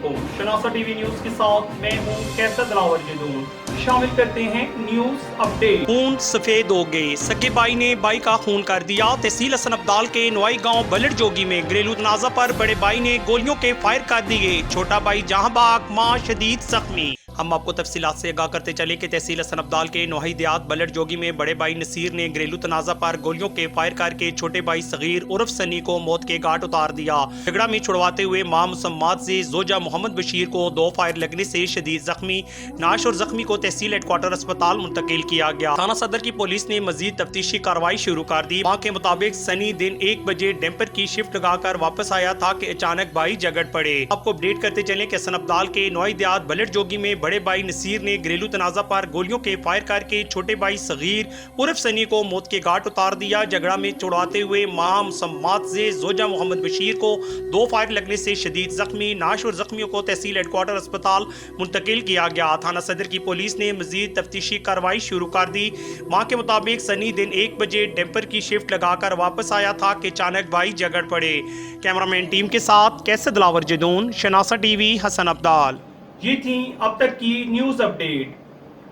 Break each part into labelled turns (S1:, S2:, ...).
S1: علیکم، شناسہ T V news کے ساتھ میں ہوں کیسر دلاور جدون۔ شامل کرتے ہیں نیوز اپڈیٹ۔
S2: خون سفید ہو گئے، سگے بھائی نے بھائی کا خون کر دیا۔ تحصیل حسن عبدال کے نوائی گاؤں بلٹ جوگی میں گھریلو تنازع پر بڑے بھائی نے گولیوں کے فائر کر دیے، چھوٹا بھائی جہاں بھاگ، ماں شدید زخمی۔ ہم آپ کو تفصیلات سے آگاہ کرتے چلے کہ تحصیل حسن عبدال کے نوحی دیہات بلٹ جوگی میں بڑے بھائی نصیر نے گھریلو تنازع پر گولیوں کے فائر کر کے چھوٹے بھائی صغیر عرف سنی کو موت کے گھاٹ اتار دیا۔ جھگڑا میں چھڑواتے ہوئے ماں مسمات سے زوجہ محمد بشیر کو 2 فائر لگنے سے شدید زخمی، نعش اور زخمی کو تحصیل ہیڈ کوارٹر اسپتال منتقل کیا گیا۔ تھانہ صدر کی پولیس نے مزید تفتیشی کارروائی شروع کر دی۔ ماں کے مطابق سنی دن 1 بجے ڈیمپر کی شفٹ لگا کر واپس آیا تھا کہ اچانک بھائی جھگڑ پڑے۔ آپ کو اپڈیٹ کرتے چلیں کہ حسن عبدال کے نوائی دیہات بلٹ جوگی میں بڑے بھائی نصیر نے گھریلو تنازع پر گولیوں کے فائر کر کے چھوٹے بھائی صغیر عرف سنی کو موت کے گھاٹ اتار دیا۔ جھگڑا میں چھڑواتے ہوئے ماہ مسمات سے زوجہ محمد بشیر کو 2 فائر لگنے سے شدید زخمی، نعش اور زخمیوں کو تحصیل ہیڈ کوارٹر اسپتال منتقل کیا گیا۔ تھانہ صدر کی پولیس نے مزید تفتیشی کارروائی شروع کر دی۔ ماں کے مطابق سنی دن 1 بجے ڈیمپر کی شفٹ لگا کر واپس آیا تھا کہ اچانک بھائی جھگڑ پڑے۔ کیمرامین ٹیم کے ساتھ کیسر دلاور جدون، شناسہ ٹی وی، حسن عبدال۔
S1: یہ تھیں اب تک کی نیوز اپڈیٹ۔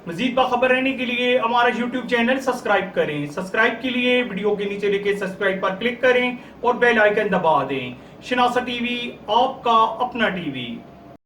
S1: مزید باخبر رہنے کے لیے ہمارا یوٹیوب چینل سبسکرائب کریں۔ سبسکرائب کے لیے ویڈیو کے نیچے لکھے سبسکرائب پر کلک کریں اور بیل آئیکن دبا دیں۔ شناسہ ٹی وی، آپ کا اپنا ٹی وی۔